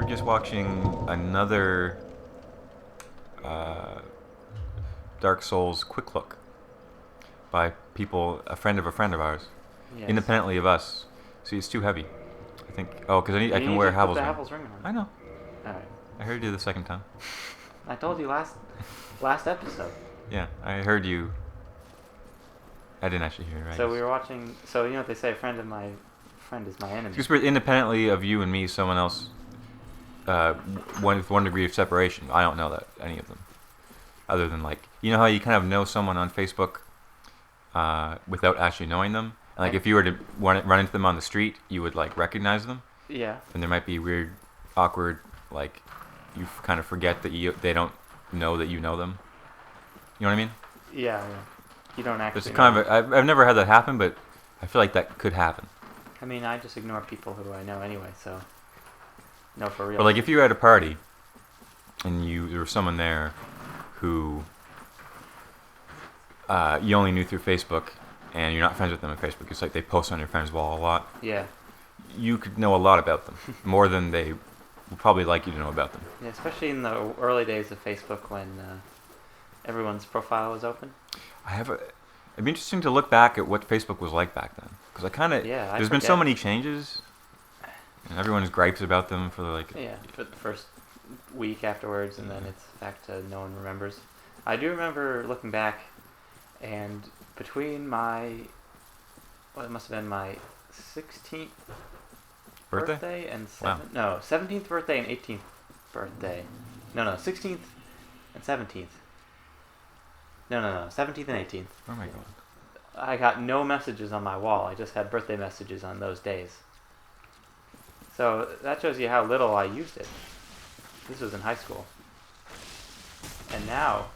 were just watching another uh, Dark Souls quick look by people, a friend of ours, Yes. independently of us. See, it's too heavy. I think. Oh, because I You can need wear to put Havel's the ring. Havel's ring on. I know. Alright. I heard you the second time. I told you last episode. Yeah, I heard you. I didn't actually hear it, right? So we were watching. So you know what they say: a friend is my enemy. Because we're independently of you and me, someone else, with 1 degree of separation. I don't know that any of them, other than like how you kind of know someone on Facebook, without actually knowing them. And, like if you were to run into them on the street, you would like recognize them. Yeah. And there might be weird, awkward, like you kind of forget that they don't know that you know them. You know what I mean? Yeah. You don't actually. There's kind of I've never had that happen, but I feel like that could happen. I mean, I just ignore people who I know anyway, so. No, for real. But like if you were at a party and there was someone there who you only knew through Facebook and you're not friends with them on Facebook, it's like they post on your friends wall a lot. Yeah. You could know a lot about them, more than they would probably like you to know about them. Yeah, especially in the early days of Facebook when everyone's profile was open. It'd be interesting to look back at what Facebook was like back then, because there's been so many changes, and everyone's gripes about them for for the first week afterwards, and then it's back to no one remembers. I do remember looking back, and between it must have been my 16th birthday and 17th birthday and 18th birthday. No, 16th and 17th. No, 17th and 18th. Oh my god. I got no messages on my wall. I just had birthday messages on those days. So that shows you how little I used it. This was in high school. And now,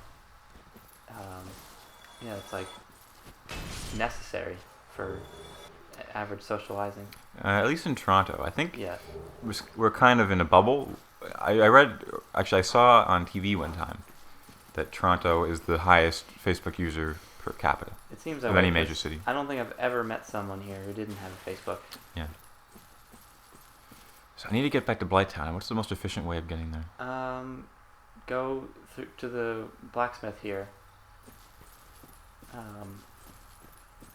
it's like necessary for average socializing. At least in Toronto, I think. Yeah. We're kind of in a bubble. I saw on TV one time that Toronto is the highest Facebook user per capita. It seems of any major city. I don't think I've ever met someone here who didn't have a Facebook. Yeah. So I need to get back to Blighttown. What's the most efficient way of getting there? Go to the blacksmith here.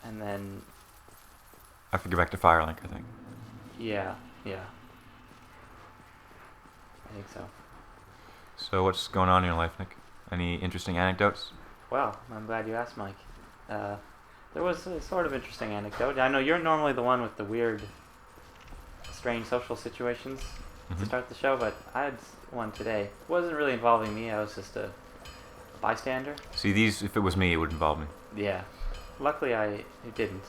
And then. I have to get back to Firelink, I think. Yeah. I think so. So what's going on in your life, Nick? Any interesting anecdotes? Well, I'm glad you asked, Mike. There was a sort of interesting anecdote. I know you're normally the one with the weird, strange social situations to start the show, but I had one today. It wasn't really involving me. I was just a bystander. See, if it was me, it would involve me. Yeah. Luckily, it didn't.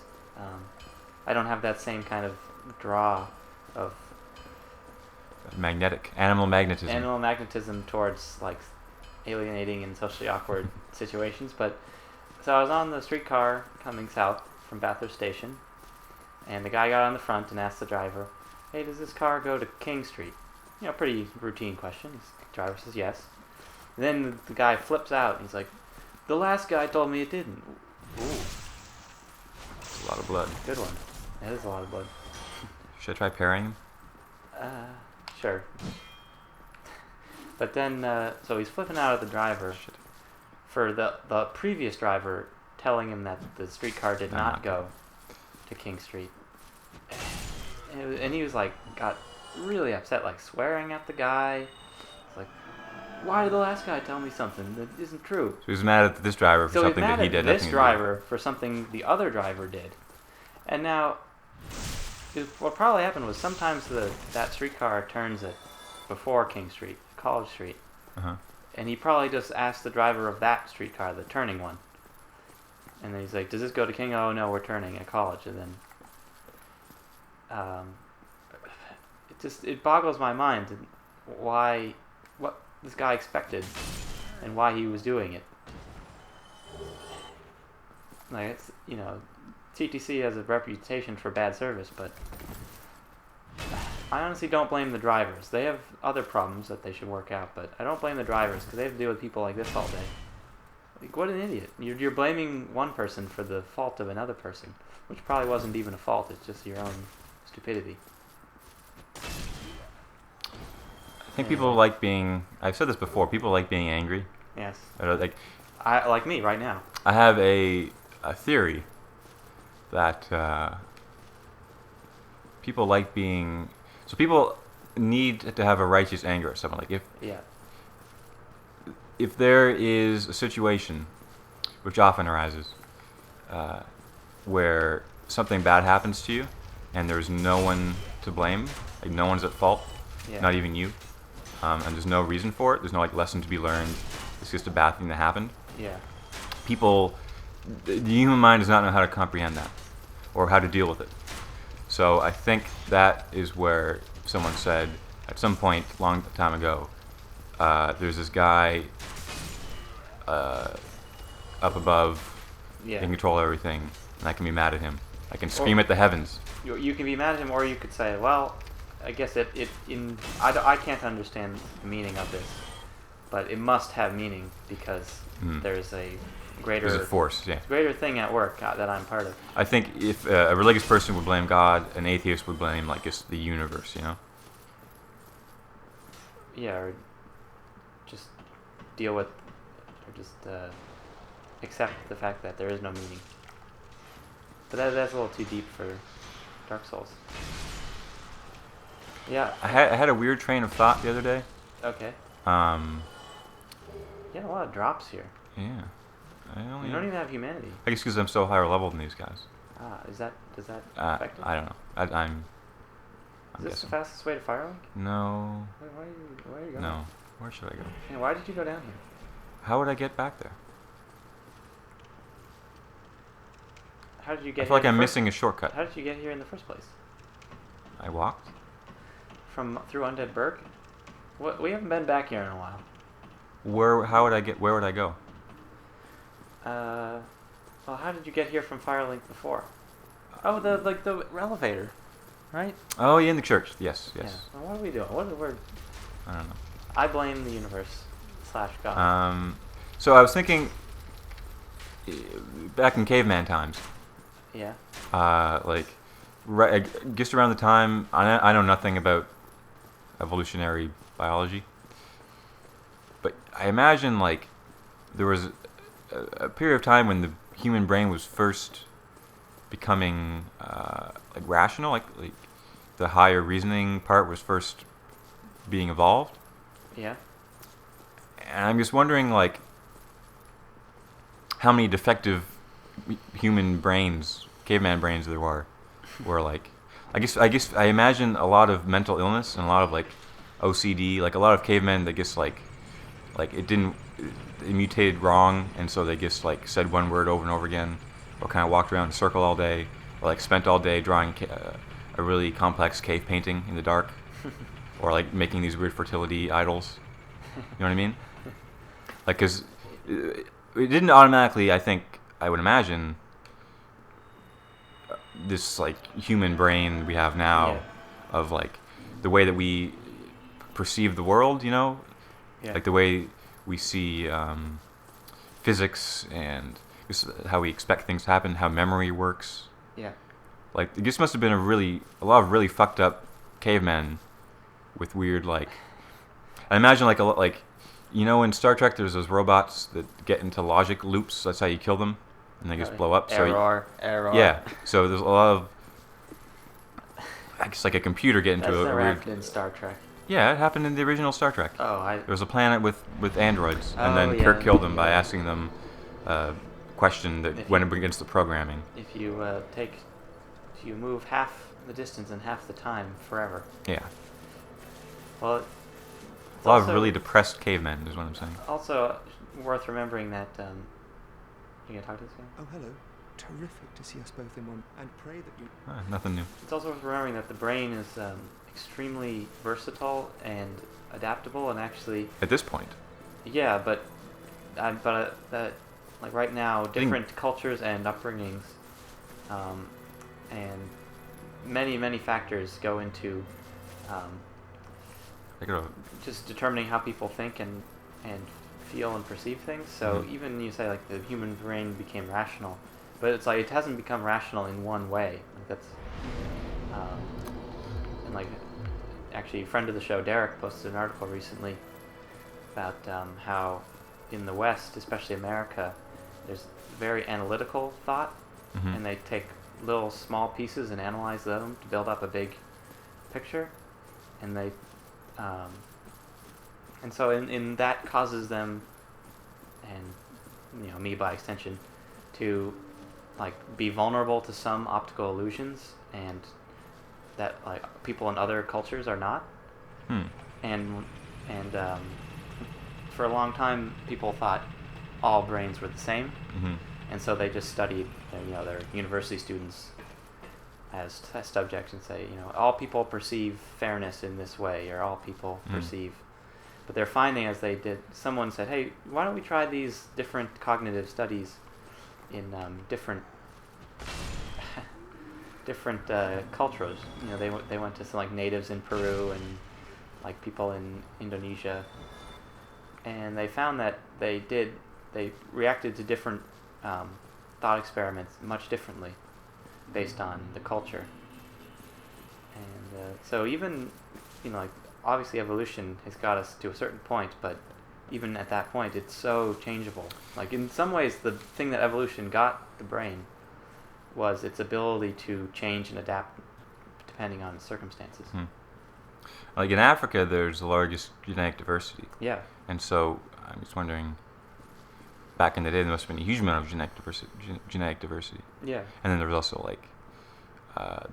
I don't have that same kind of draw of animal magnetism towards like alienating and socially awkward situations. But so I was on the streetcar coming south from Bathurst Station, and the guy got on the front and asked the driver, "Hey, does this car go to King Street?" Pretty routine question. The driver says yes. And then the guy flips out and he's like, "The last guy told me it didn't." Ooh. That's a lot of blood. Good one. That is a lot of blood. Should I try parrying him? Sure. But then, so he's flipping out at the driver for the previous driver telling him that the streetcar did not go to King Street. And he was like, got really upset, like swearing at the guy. It's like, why did the last guy tell me something that isn't true? So he was mad at this driver for something that he did. This driver for something the other driver did. And now, what probably happened was sometimes that streetcar turns at before King Street, College Street. Uh-huh. And he probably just asked the driver of that streetcar, the turning one. And then he's like, "Does this go to King?" "Oh, no, we're turning at College." And then it boggles my mind what this guy expected and why he was doing it. Like, it's, TTC has a reputation for bad service, but I honestly don't blame the drivers. They have other problems that they should work out, but I don't blame the drivers because they have to deal with people like this all day. Like, what an idiot. You're blaming one person for the fault of another person, which probably wasn't even a fault. It's just your own stupidity. I think people like being. I've said this before. People like being angry. Yes. Like I like me right now. I have a theory that people like being. So people need to have a righteous anger at someone. Like Yeah. if there is a situation, which often arises, where something bad happens to you, and there's no one to blame, like no one's at fault, Yeah. not even you, and there's no reason for it. There's no like lesson to be learned. It's just a bad thing that happened. Yeah. People, the human mind does not know how to comprehend that, or how to deal with it. So I think that is where someone said at some point, long time ago, there's this guy up above, Yeah. can control everything, and I can be mad at him. I can scream at the heavens. You can be mad at him, or you could say, well, I guess I can't understand the meaning of this, but it must have meaning because there's a greater There's a force, yeah. greater thing at work that I'm part of. I think if a religious person would blame God, an atheist would blame like just the universe, you know? Yeah, or just deal with, or just accept the fact that there is no meaning. But that's a little too deep for Dark Souls. Yeah. I had a weird train of thought the other day. Okay. You had a lot of drops here. Yeah. You don't even have humanity. I guess because I'm so higher level than these guys. Does that affect it? I don't know. I'm Is this guessing. the fastest way to Firelink? No. Where are you going? No. Where should I go? Yeah, why did you go down here? How would I get back there? How did you get I feel like here? I'm missing a shortcut. How did you get here in the first place? I walked. Through Undead Burg? What? We haven't been back here in a while. Where would I go? Well, how did you get here from Firelink before? Oh, the elevator, right? Oh, yeah, in the church. Yes. Yeah. Well, what are we doing? We're I don't know. I blame the universe / God. So I was thinking, back in caveman times, Yeah. just around the time, I know nothing about evolutionary biology, but I imagine like there was a period of time when the human brain was first becoming like rational, like the higher reasoning part was first being evolved. Yeah. And I'm just wondering, like, how many defective human brains, caveman brains, there were like, I guess I imagine a lot of mental illness and a lot of like OCD, like a lot of cavemen that just like it mutated wrong, and so they just like said one word over and over again, or kind of walked around in a circle all day, or like spent all day drawing a really complex cave painting in the dark, or like making these weird fertility idols. You know what I mean? Like, because it didn't automatically, I would imagine, this, like, human brain we have now, Yeah. of, like, the way that we perceive the world, you know? Yeah. Like, the way we see physics and just how we expect things to happen, how memory works. Yeah. Like, this must have been a lot of really fucked up cavemen with weird, like... I imagine, like, you know, in Star Trek, there's those robots that get into logic loops. That's how you kill them, and they just blow up. Error. Yeah. So there's a lot of, I guess, like a computer get into That's a never weird. happened in Star Trek. Yeah, it happened in the original Star Trek. Oh, There was a planet with androids, and Oh, then yeah. Kirk killed them by asking them a question that If went you- against the programming. If you move half the distance in half the time forever. Yeah. Well, A lot of really depressed cavemen is what I'm saying. Also worth remembering that you gonna talk to this guy? Oh, hello. Terrific to see us both in one, and pray that you... Nothing new. It's also worth remembering that the brain is extremely versatile and adaptable, and actually, At this point. yeah, but that like right now, different cultures and upbringings, and many factors go into I gotta, just determining how people think and feel and perceive things. So even you say like the human brain became rational, but it's like it hasn't become rational in one way. Like that's and like actually, a friend of the show, Derek, posted an article recently about how in the West, especially America, there's very analytical thought, Mhm. and they take little small pieces and analyze them to build up a big picture, and they and so in that causes them, and me by extension, to like be vulnerable to some optical illusions, and that like people in other cultures are not. Hmm. And for a long time people thought all brains were the same, Mhm. and so they just studied their university students as test subjects and say, all people perceive fairness in this way, or all people perceive. But they're finding, as they did, someone said, hey, why don't we try these different cognitive studies in different cultures. They went to some like natives in Peru and like people in Indonesia, and they found that they reacted to different thought experiments much differently based on the culture. And so even like obviously evolution has got us to a certain point, but even at that point it's so changeable. Like in some ways the thing that evolution got the brain was its ability to change and adapt depending on circumstances. Like in Africa, there's the largest genetic diversity. Yeah. And so I'm just wondering, back in the day, there must have been a huge amount of genetic diversity. Yeah. And then there was also like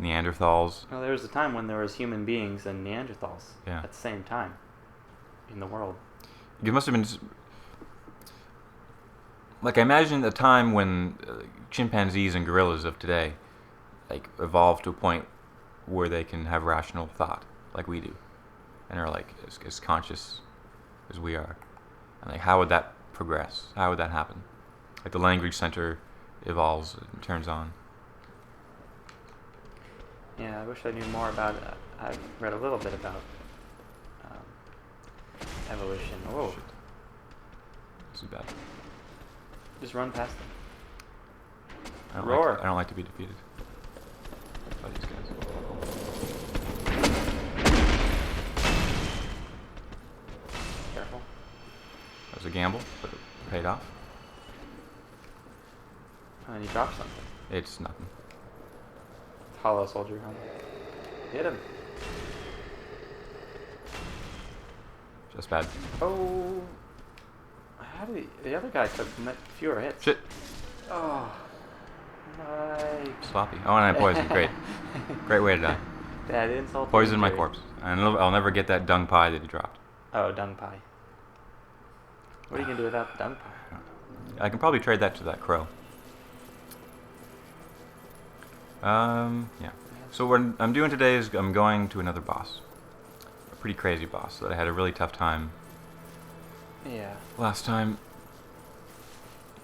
Neanderthals. Well, there was a time when there was human beings and Neanderthals Yeah. at the same time in the world. It must have been like, I imagine a time when chimpanzees and gorillas of today like evolved to a point where they can have rational thought like we do, and are like as conscious as we are. And like, how would that progress? How would that happen? Like the language center evolves and turns on. Yeah, I wish I knew more about it. I've read a little bit about evolution. Oh, Shit. This is bad. just run past them. I don't like to be defeated by these guys. Careful. That was a gamble, but it paid off. And then you drop something. It's nothing. Hollow soldier helmet. Hit him. Just bad. Oh. How did the other guy took fewer hits? Shit. Oh. My. Sloppy. Oh, and I poisoned. Great. Great way to die. That insult. to Poisoned my injury. corpse. And I'll never get that dung pie that he dropped. Oh, dung pie. What are you gonna do without the dung pie? I can probably trade that to that crow. Yeah. So what I'm doing today is I'm going to another boss. A pretty crazy boss that I had a really tough time Yeah. last time.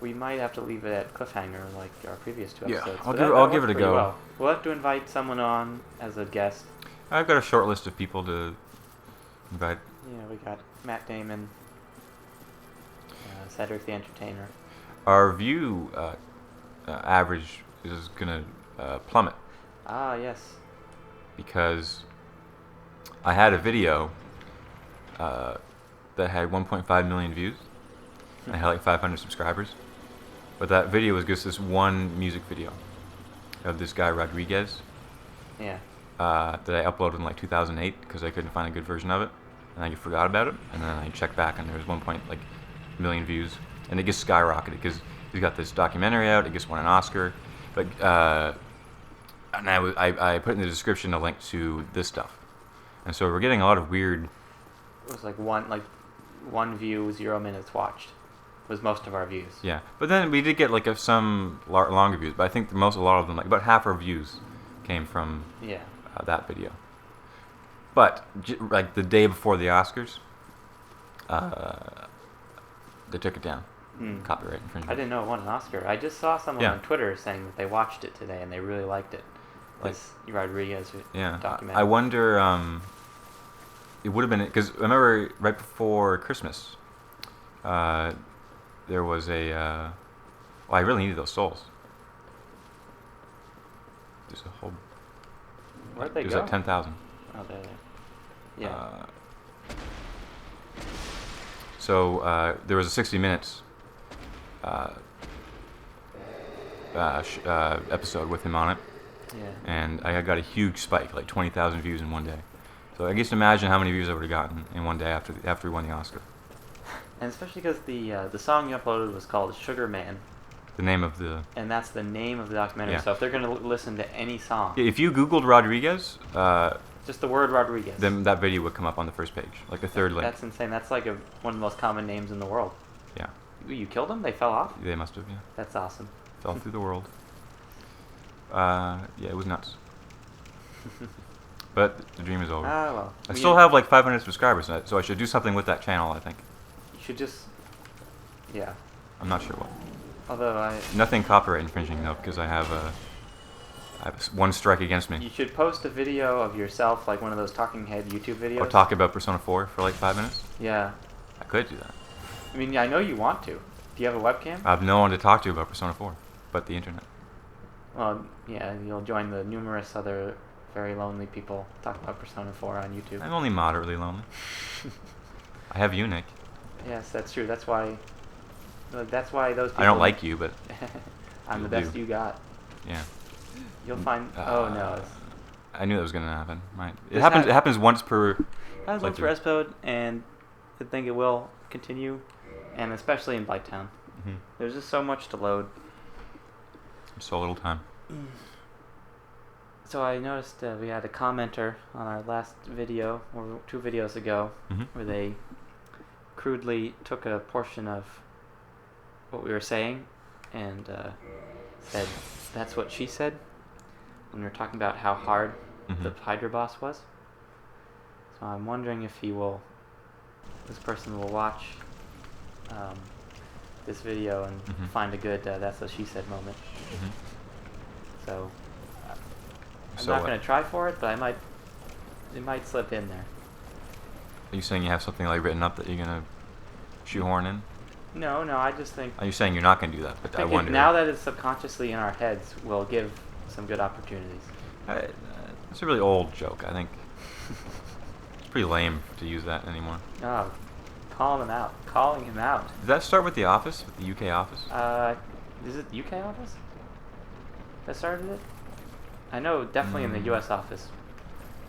We might have to leave it at cliffhanger like our previous two Yeah, episodes. I'll but give- that I'll worked give it a pretty go. well. We'll have to invite someone on as a guest. I've got a short list of people to invite. Yeah, we got Matt Damon, Cedric the Entertainer. Our view average is going to plummet Ah, yes. because I had a video that had 1.5 million views. And I had like 500 subscribers. But that video was just this one music video of this guy Rodriguez Yeah. that I uploaded in like 2008 because I couldn't find a good version of it, and I forgot about it. And then I checked back, and there was 1 million views, and it gets skyrocketed because he's got this documentary out. It just won an Oscar. But and I put in the description a link to this stuff, and so we're getting a lot of weird. It was like one view, 0 minutes watched. Was most of our views. Yeah, but then we did get like some longer views. But I think a lot of them, like about half our views, came from Yeah. that video. But like the day before the Oscars, they took it down. Copyright infringement. I didn't know it won an Oscar. I just saw someone Yeah. on Twitter saying that they watched it today and they really liked it. This Rodriguez Yeah, documentary. I wonder. It would have been because I remember right before Christmas, there was a. Well, I really needed those souls. There's a whole. Where'd they There's go? like 10,000. Oh, there. Yeah. So there was a 60 Minutes episode with him on it, Yeah. and I got a huge spike, like 20,000 views in one day. So I guess imagine how many views I would have gotten in one day after he won the Oscar. And especially because the song you uploaded was called Sugar Man, The name of the... and that's the name of the documentary. Yeah. So if they're going to listen to any song, If you Googled Rodriguez, just the word Rodriguez, then that video would come up on the first page, like the third link. that's insane. That's like one of the most common names in the world. Yeah, You killed them? They fell off? they must have, yeah. That's awesome. Fell through the world. Yeah, it was nuts. But the dream is over. Ah, well. I still have like 500 subscribers, so I should do something with that channel, I think. You should just... Yeah. I'm not sure what. Although Nothing copyright infringing, though, because I have one strike against you me. should post a video of yourself, like one of those talking head YouTube videos. Or talk about Persona 4 for like 5 minutes. Yeah. I could do that. I mean, I know you want to. Do you have a webcam? I have no one to talk to about Persona 4, but the internet. Well, yeah, you'll join the numerous other very lonely people talking about Persona 4 on YouTube. I'm only moderately lonely. I have you, Nick. Yes, that's true. That's why those people... I don't like you, but I'm the you best do. you got. yeah. You'll find... oh, no. It's, I knew that was gonna happen. It This happens. hap- It happens once per. That's one for playthrough. Espode, and I think it will continue, and especially in Blighttown. Mhm. There's just so much to load. So little time. So I noticed we had a commenter on our last video, or 2 videos ago, Mhm. where they crudely took a portion of what we were saying and said, "That's what she said," when we were talking about how hard the Mhm. Hydra boss was. So I'm wondering if this person will watch this video and Mhm. find a good "That's what she said" moment. Mhm. So I'm So not what? going to try for it, but it might slip in there. Are you saying you have something like written up that you're gonna shoehorn in? No, I just think, Are you saying you're not gonna do that? But I thinking wonder. now that it's subconsciously in our heads, we'll give some good opportunities. It's a really old joke. I think it's pretty lame to use that anymore. Oh, calling him out. Did that start with The Office, with the UK Office? Is it UK office that started it? I know definitely in the US office,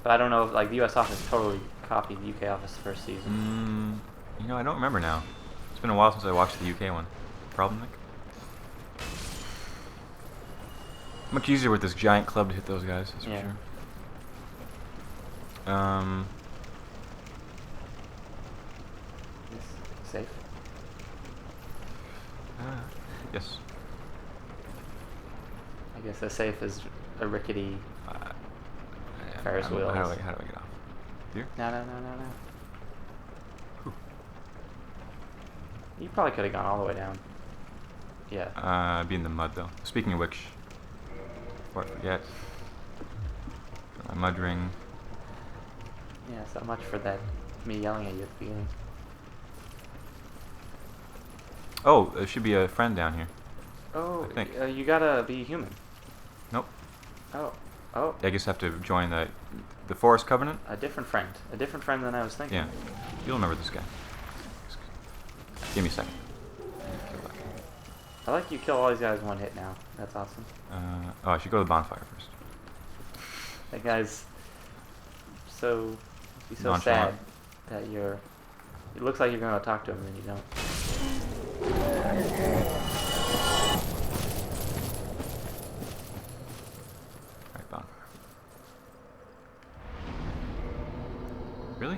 but I don't know if like the US office totally copied the UK office first season. I don't remember now. It's been a while since I watched the UK one. Problem, Nick? Much easier with this giant club to hit those guys, that's Yeah. for sure. It's safe. Yes. I guess as safe as a rickety. Uh, Ferris how do wheels. I get off? Here? No. You probably could have gone all the way down. Yeah. Be in the mud though. Speaking of which, before I forget, my mud ring. Yeah, so much for that. Me yelling at you at the beginning. Oh, there should be a friend down here. Oh, I think. you gotta be human. Nope. Oh, I guess I have to join the Forest Covenant. a different friend than I was thinking. Yeah, you'll remember this guy. Give me a second. I like you kill all these guys in one hit now. That's awesome. I should go to the bonfire first. That guy's so Nonchalant. sad that you're. It looks like you're gonna talk to him and you don't. Alright, bonfire. Really?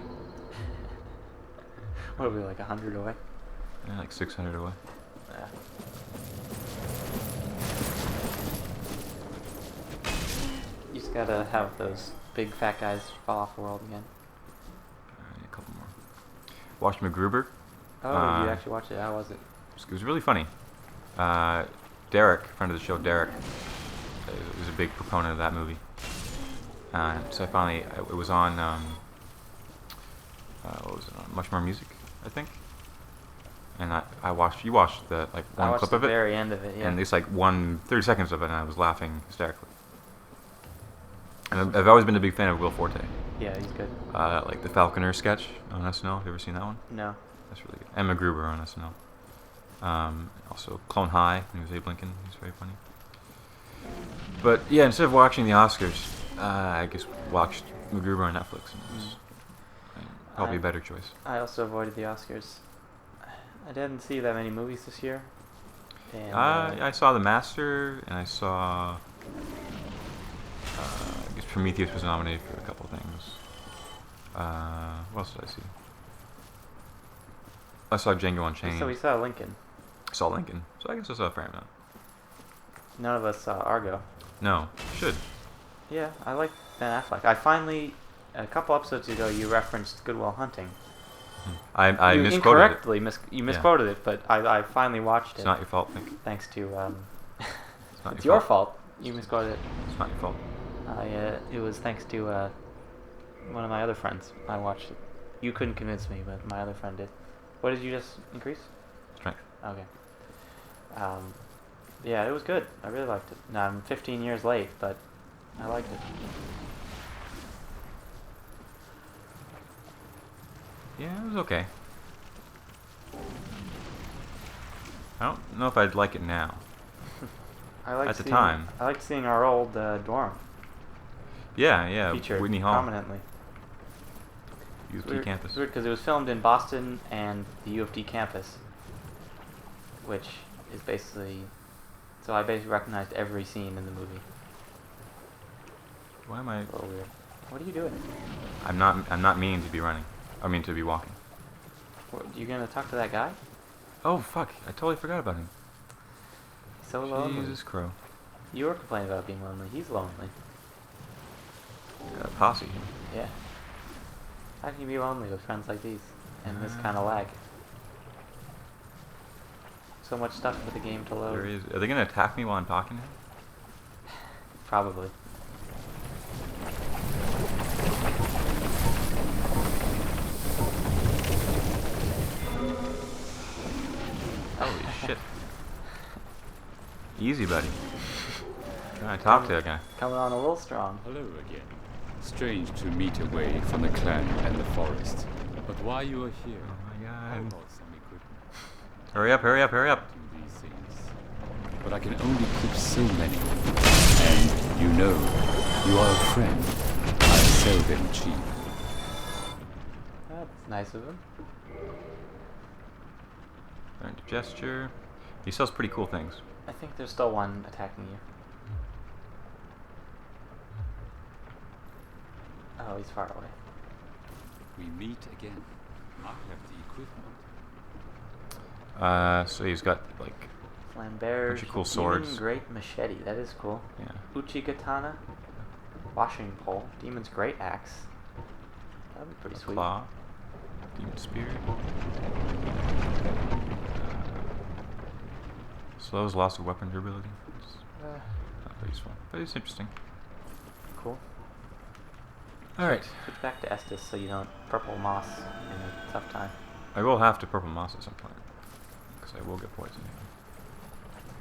What are we, like 100 away? Yeah, like 600 away. Yeah. You just gotta have those big fat guys fall off the world again. Alright, a couple more. Watched MacGruber. Oh, you actually watched it? How was it? It was really funny. Derek, friend of the show, Derek, was a big proponent of that movie. So I finally, it was on, what was it on? Much More Music, I think. And you watched the, like, I one watched clip the of it? very end of it, yeah. And it's like 30 seconds of it, and I was laughing hysterically. And I've always been a big fan of Will Forte. Yeah, he's good. Like the Falconer sketch on SNL. Have you ever seen that one? No. That's really good. Emma Gruber on SNL. Also, Clone High, when he was Abe Lincoln. He's very funny. But yeah, instead of watching the Oscars, I guess watched MacGruber on Netflix. And it was probably a better choice. I also avoided the Oscars. I didn't see that many movies this year. And, I saw The Master, and I saw. I guess Prometheus was nominated for a couple of things. What else did I see? I saw Django Unchained. So we saw Lincoln. I saw Lincoln. So I guess I saw a fair amount. None of us saw Argo. No, should. Yeah, I like Ben Affleck. I finally, a couple episodes ago, you referenced Good Will Hunting. I you misquoted incorrectly it. you misquoted it, but I finally watched it. It's not your fault, Nick. Thanks to It's not it's your your fault. You misquoted it. It's not your fault. It was thanks to one of my other friends. I watched it. You couldn't convince me, but my other friend did. What did you just increase? Strength. Okay. Yeah, it was good. I really liked it. Now I'm 15 years late, but I liked it. Yeah, it was okay. I don't know if I'd like it now. I liked At the time. I liked seeing our old dorm Yeah, featured Whitney Hall, prominently. U of T campus. It's weird because it was filmed in Boston and the U of T campus, which is basically. So I basically recognized every scene in the movie. Why am I? A little weird. What are you doing? I'm not meaning to be running. I mean to be walking. What, you gonna talk to that guy? Oh fuck! I totally forgot about him. He's so lonely. Jesus Crow. You were complaining about being lonely. He's lonely. Got a posse. Yeah. How can you be lonely with friends like these and this kind of lag? So much stuff for the game to load. There is. Are they gonna attack me while I'm talking to him? Probably. Holy shit! Easy, buddy. Trying to talk to that guy. Coming on a little strong. Hello again. Strange to meet away from the clan and the forest. But why you are here? Oh my I god! brought some equipment Hurry up! Hurry up! Hurry up! to do these things. But I can only keep so many. And you know, you are a friend. I sell them cheap. That's nice of him. Learn to gesture. He sells pretty cool things. I think there's still one attacking you. Oh, he's far away. We meet again. I have the equipment. So he's got like Flamberge, bunch of cool Demon swords. Great Machete, that is cool. Yeah. Uchi Washing Pole, Demon's Great Axe. That would be pretty A sweet. claw. Demon spear. Slows loss of weapon durability. It's not very useful, but it's interesting. Cool. Alright. Switch back to Estus so you don't purple moss in a tough time. I will have to purple moss at some point. Because I will get poisoned.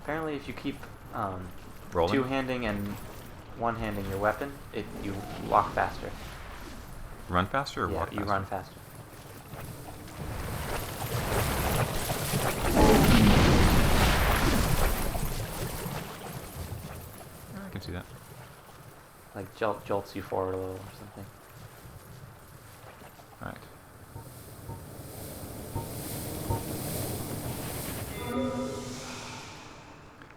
Apparently if you keep Rolling? two-handing and one-handing your weapon, you walk faster. Run faster or Yeah, walk you faster? run faster. I can see that. Like jolts you forward a little or something. Alright.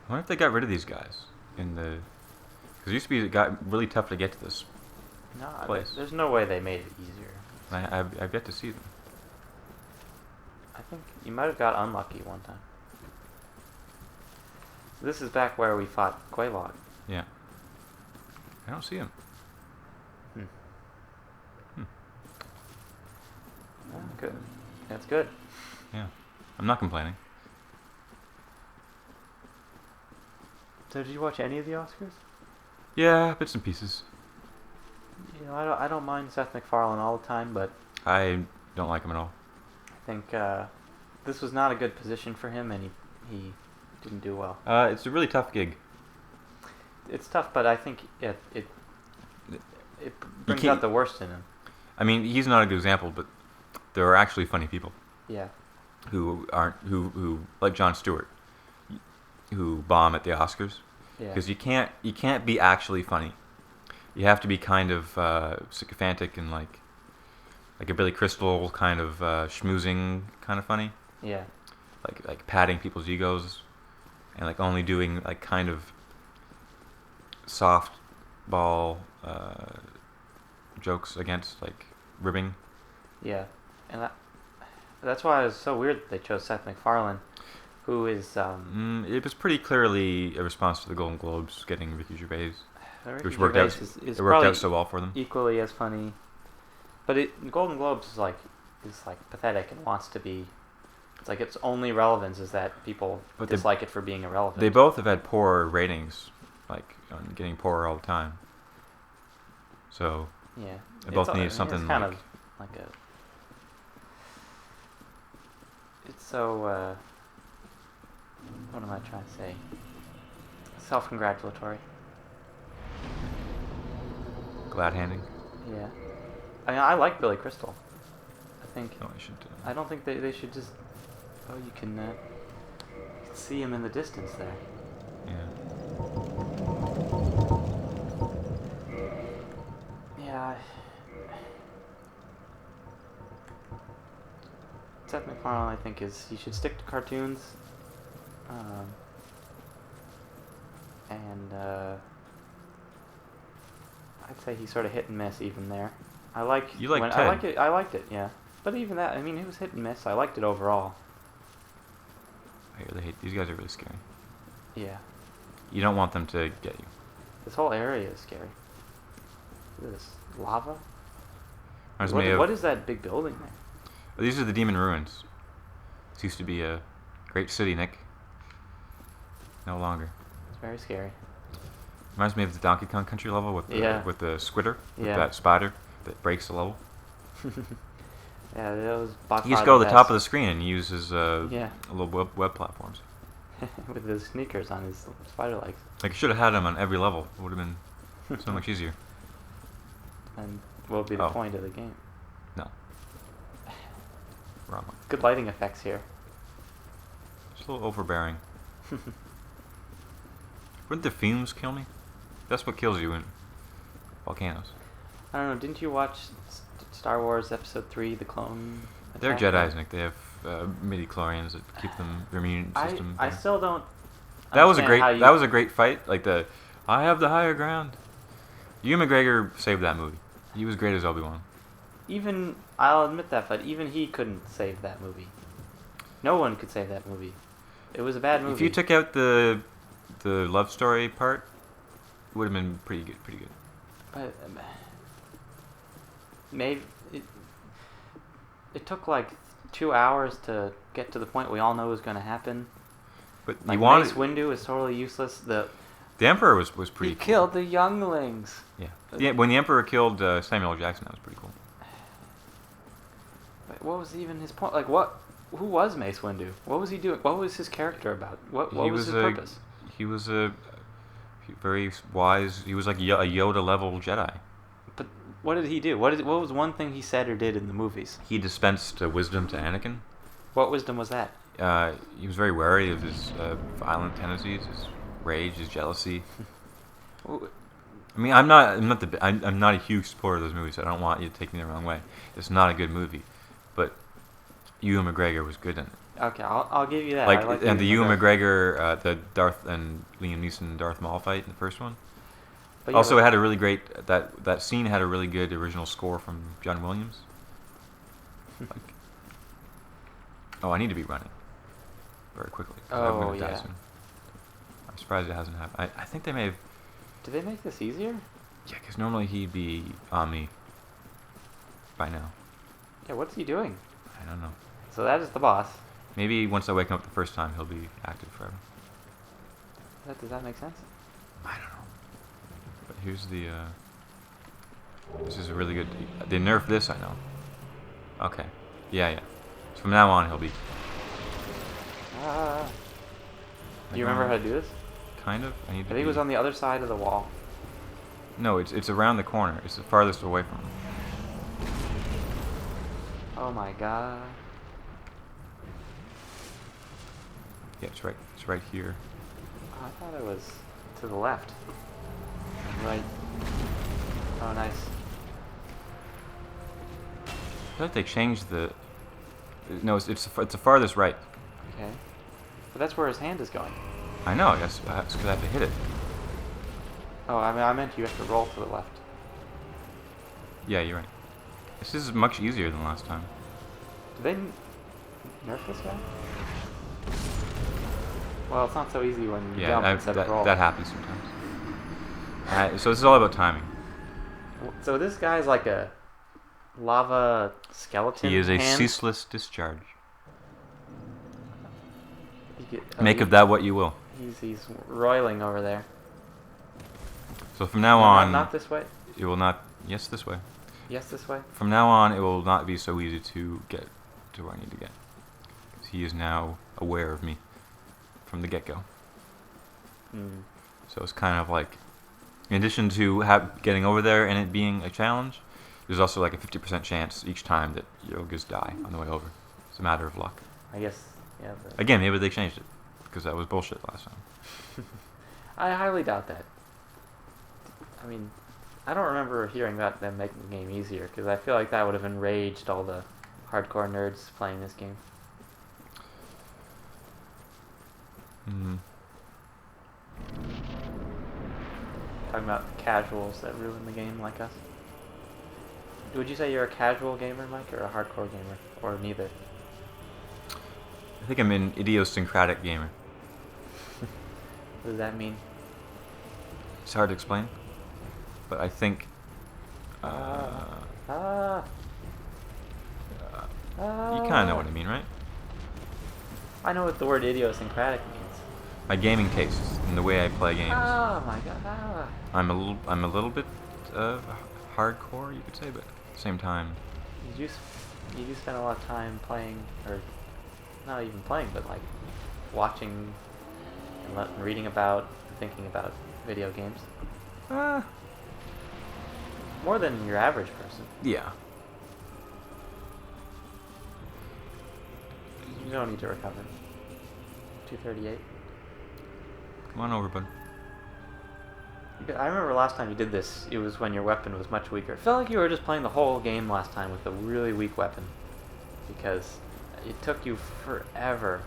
I wonder if they got rid of these guys in the... Because it used to be it got really tough to get to this. No, Place. there's no way they made it easier. I've yet to see them. I think you might have got unlucky one time. This is back where we fought Quelaag. Yeah. I don't see him. Good. That's good. Yeah. I'm not complaining. So did you watch any of the Oscars? Yeah, bits and pieces. You know, I don't mind Seth MacFarlane all the time, but I don't like him at all. I think this was not a good position for him, and he didn't do well. It's a really tough gig. It's tough, but I think it brings out the worst in him. I mean, he's not a good example, but there are actually funny people Yeah. who aren't who like Jon Stewart, who bomb at the Oscars Yeah. because you can't be actually funny. You have to be kind of sycophantic and like a Billy Crystal kind of schmoozing kind of funny, Yeah. like patting people's egos, and like only doing like kind of softball jokes against like ribbing. Yeah. And that's why it was so weird that they chose Seth MacFarlane, who is It was pretty clearly a response to the Golden Globes getting Ricky Gervais, Ricky which worked out. Gervais is It worked probably out so well for them. equally as funny, but Golden Globes is like pathetic and wants to be. It's like its only relevance is that people dislike it for being irrelevant. They both have had poor ratings, like getting poorer all the time. So Yeah. they both need something it's kind like. of like a. It's so. What am I trying to say? Self-congratulatory. Glad handing. Yeah. I mean, I like Billy Crystal. I think. No, I should. I don't think they should just. Oh, you can see him in the distance there. Yeah. Yeah. Seth MacFarlane, I think, he should stick to cartoons. And I'd say he's sort of hit and miss even there. I like. You like I Ted. like it. I liked it. Yeah. But even that, I mean, it was hit and miss. I liked it overall. I really hate these guys. Are really scary. Yeah. You don't want them to get you. This whole area is scary. Look at this lava. Reminds me of- What is that big building there? These are the Demon Ruins. This used to be a great city, Nick. No longer. It's very scary. Reminds me of the Donkey Kong Country level with the squitter, with Yeah. that spider that breaks the level. Yeah, those by He just far go to the top of best. the screen and use his Yeah. little web platforms. With his sneakers on his spider legs. Like, you should have had him on every level. It would have been so much easier. And what would be the Oh. point of the game? No. Wrong one. Good lighting effects here. Just a little overbearing. Wouldn't the fumes kill me? That's what kills you in volcanoes. I don't know, didn't you watch Star Wars Episode 3, The Clone They're Attack? Jedis, Nick. They have midi-chlorians that keep their immune system. I better. still don't That was a understand how great. you- That was a great fight. Like I have the higher ground. Ewan McGregor saved that movie. He was great as Obi-Wan. Even, I'll admit that, but even he couldn't save that movie. No one could save that movie. It was a bad movie. If you took out the love story part, it would have been pretty good. Pretty good. But maybe it took like 2 hours to get to the point we all know is going to happen. But Like, you wanted Mace Windu is totally useless. The Emperor was pretty. he cool. killed the younglings. Yeah. When the Emperor killed Samuel L. Jackson, that was pretty cool. But what was even his point? Like, what? Who was Mace Windu? What was he doing? What was his character about? What was his purpose? He was a very wise. He was like a Yoda level Jedi. But what did he do? What was one thing he said or did in the movies? He dispensed wisdom to Anakin. What wisdom was that? He was very wary of his violent tendencies, his rage, his jealousy. I mean, I'm not a huge supporter of those movies. So I don't want you to take me the wrong way. It's not a good movie, but Ewan McGregor was good in it. Okay, I'll give you that. Like, I like and the Ewan McGregor, the Darth and Liam Neeson Darth Maul fight in the first one. But yeah, Also, but- it had a really great that scene had a really good original score from John Williams. Like, oh, I need to be running very quickly. 'Cause I'm Oh, gonna die yeah. soon. I'm surprised it hasn't happened. I think they may have. Did they make this easier? Yeah, because normally he'd be on me by now. Yeah, what's he doing? I don't know. So that is the boss. Maybe once I wake him up the first time, he'll be active forever. Does that make sense? I don't know. But here's the. This is a really good. They nerfed this, I know. Okay. Yeah. So from now on, he'll be. Do you remember how to do this? Kind of. I need I to. think it was on the other side of the wall. No, it's around the corner. It's the farthest away from him. Oh my god. Yeah, it's right. It's right here. Oh, I thought it was to the left. Right. Oh, nice. I feel like they changed the. No, it's the farthest right. Okay. But that's where his hand is going. I know. I guess that's because I have to hit it. Oh, I meant you have to roll to the left. Yeah, you're right. This is much easier than last time. Did they nerf this guy? Well, it's not so easy when you jump instead of roll. that happens sometimes. So this is all about timing. So this guy's like a lava skeleton. He is a hand? ceaseless discharge. Make of that what you will. He's roiling over there. So from now No, on, not this way. it will not. Yes, this way. Yes, this way. From now on, it will not be so easy to get to where I need to get. 'Cause he is now aware of me from the get-go. Hmm. So it's kind of like, in addition to getting over there and it being a challenge, there's also like a 50% chance each time that you'll just die on the way over. It's a matter of luck. I guess, yeah. Again, maybe they changed it, because that was bullshit last time. I highly doubt that. I mean, I don't remember hearing about them making the game easier, because I feel like that would have enraged all the hardcore nerds playing this game. Hmm. Talking about casuals that ruin the game like us. Would you say you're a casual gamer, Mike, or a hardcore gamer? Or neither? I think I'm an idiosyncratic gamer. What does that mean? It's hard to explain, but I think you kind of know what I mean, right? I know what the word idiosyncratic means. My gaming tastes and the way I play games. Oh my god. I'm a little bit hardcore, you could say, but at the same time, You do spend a lot of time playing, or not even playing, but like watching and reading about and thinking about video games. More than your average person. yeah. You don't need to recover. 238. Come on over, bud. I remember last time you did this, it was when your weapon was much weaker. It felt like you were just playing the whole game last time with a really weak weapon. Because it took you forever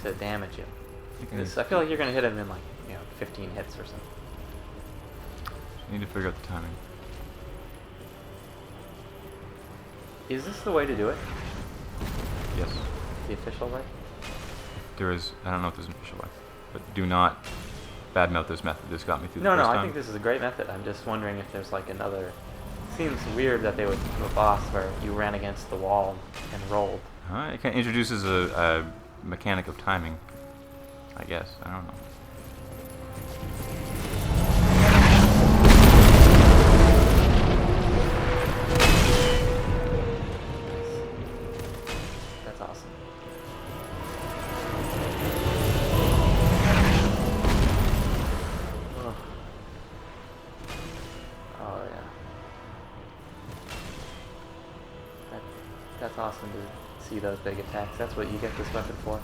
to damage him. I feel like you're going to hit him in like, 15 hits or something. I need to figure out the timing. Is this the way to do it? Yes. The official way? There is. I don't know if there's an official way, but do not badmouth this method. This got me through the No, first time. I think this is a great method. I'm just wondering if there's like another... It seems weird that they would do a boss where you ran against the wall and rolled. It kind of introduces a mechanic of timing, I guess. I don't know. That's awesome. Ugh. Oh yeah. That's awesome to see those big attacks. That's what you get this weapon for.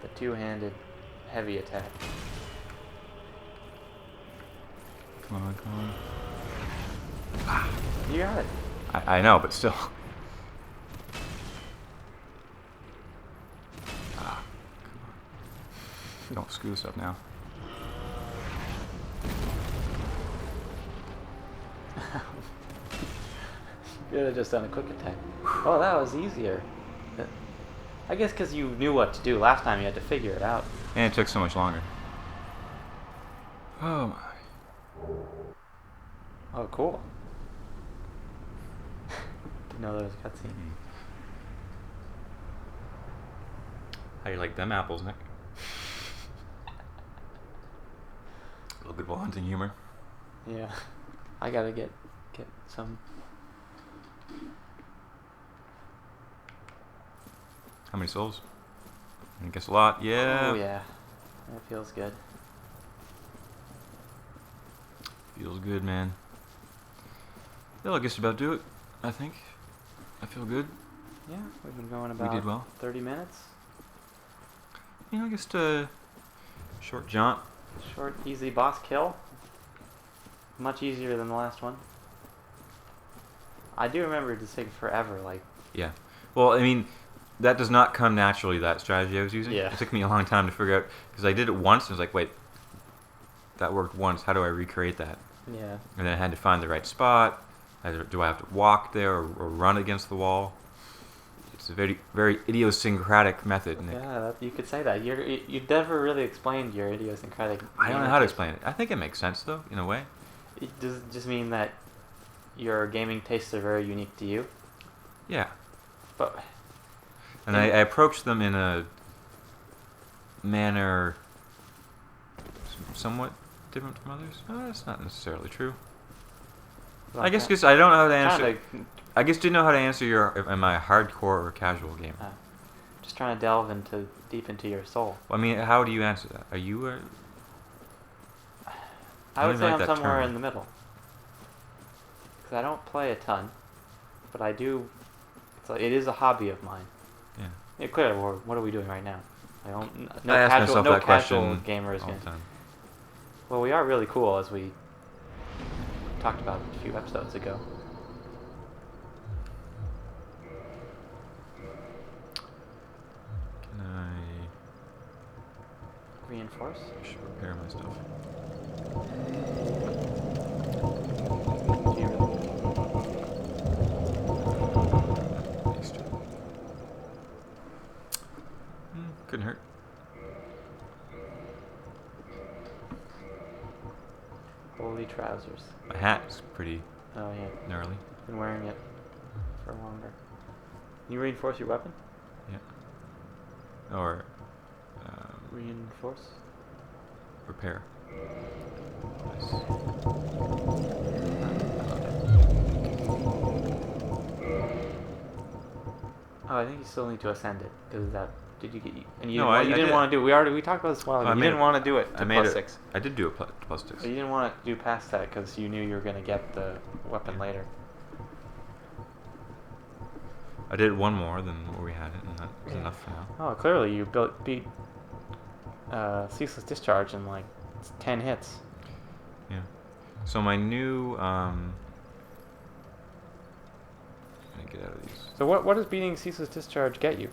The two-handed heavy attack. Come on, come on. You got it. I know, but still. Come on. Don't screw this up now. You could have just done a quick attack. Oh, that was easier. I guess because you knew what to do. Last time you had to figure it out. And it took so much longer. Oh my. Oh, cool. Didn't know there was a cutscene. How you like them apples, Nick? A little good haunting humor. Yeah. I gotta get some. How many souls? I guess a lot. Yeah. Oh, yeah. That feels good. Feels good, man. That'll just about do it, I think. I feel good. Yeah, we've been going about We did well. 30 minutes. You know, just a short jaunt. Short, easy boss kill. Much easier than the last one. I do remember it just taking forever, like... Yeah. Well, I mean, that does not come naturally, that strategy I was using. Yeah. It took me a long time to figure out, because I did it once, and I was like, wait, that worked once, how do I recreate that? Yeah. And then I had to find the right spot. Do I have to walk there or run against the wall? It's a very, very idiosyncratic method, Nick. Yeah, you could say that. You never really explained your idiosyncratic... I don't know how to explain it. I think it makes sense, though, in a way. Does it just mean that your gaming tastes are very unique to you? Yeah. But... And I approached them in a manner somewhat different from others. No, that's not necessarily true. I guess because I don't know how to answer... I just didn't know how to answer your... Am I a hardcore or casual gamer? Just trying to delve deep into your soul. Well, I mean, how do you answer that? Are you a... I would even say like I'm that somewhere term. in the middle. Because I don't play a ton, but I do... it is a hobby of mine. Yeah. Yeah, clearly, what are we doing right now? I don't... No I ask casual, myself no that casual question gamer is all going the time. Well, we are really cool, as we talked about a few episodes ago. Can I... Reinforce? I should repair my stuff. Do you really? Used to. Couldn't hurt. Holy trousers. My hat's pretty Oh, yeah. gnarly. Been wearing it for longer. You reinforce your weapon? Yeah. Or Reinforce? repair. Nice. Oh, I think you still need to ascend it because that. Did you get? And you No, didn't, you I didn't did. want to do. We talked about this a while ago. I You made didn't it- want to do it I to made plus it. 6. I did do it plus 6. But you didn't want to do past that because you knew you were going to get the weapon later. I did one more than what we had, and that was enough for now. Oh, clearly you beat Ceaseless Discharge in like 10 hits. Yeah. So my new let me get out of these. So what does beating Ceaseless Discharge get you?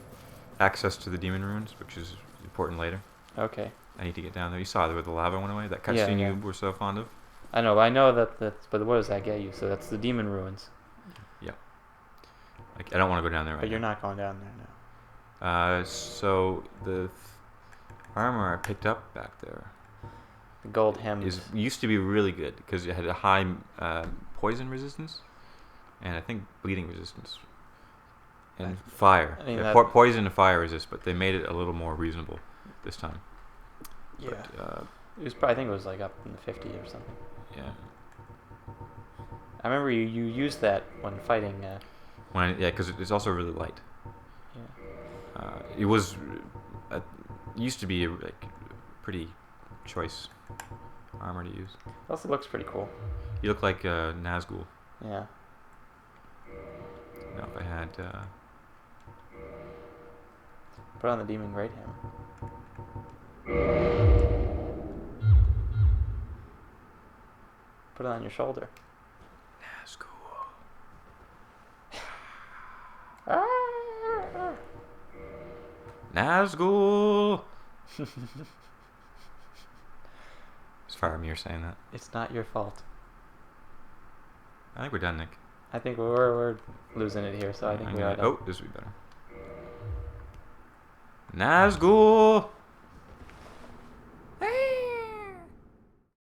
Access to the demon ruins, which is important later. Okay. I need to get down there. You saw where the lava went away. That Yeah, cutscene yeah. you were so fond of. I know that that's. But what does that get you? So that's the demon ruins. I don't want to go down there right But you're now. not going down there now. So the armor I picked up back there The gold hem used to be really good because it had a high poison resistance, and I think bleeding resistance, and fire. I mean, Yeah, that- poison and fire resist, but they made it a little more reasonable this time. Yeah. But, It was. I think it was like up in the 50 or something. yeah. I remember you used that when fighting. Because it's also really light. Yeah. It was used to be like pretty choice armor to use. It also looks pretty cool. You look like Nazgul. Yeah. Now if I had Put on the demon great hammer. Put it on your shoulder. Nazgul. Nazgul. It's Faramir saying that. It's not your fault. I think we're done, Nick. I think we're losing it here, so I think we are done. Oh, this would be better. Nazgul.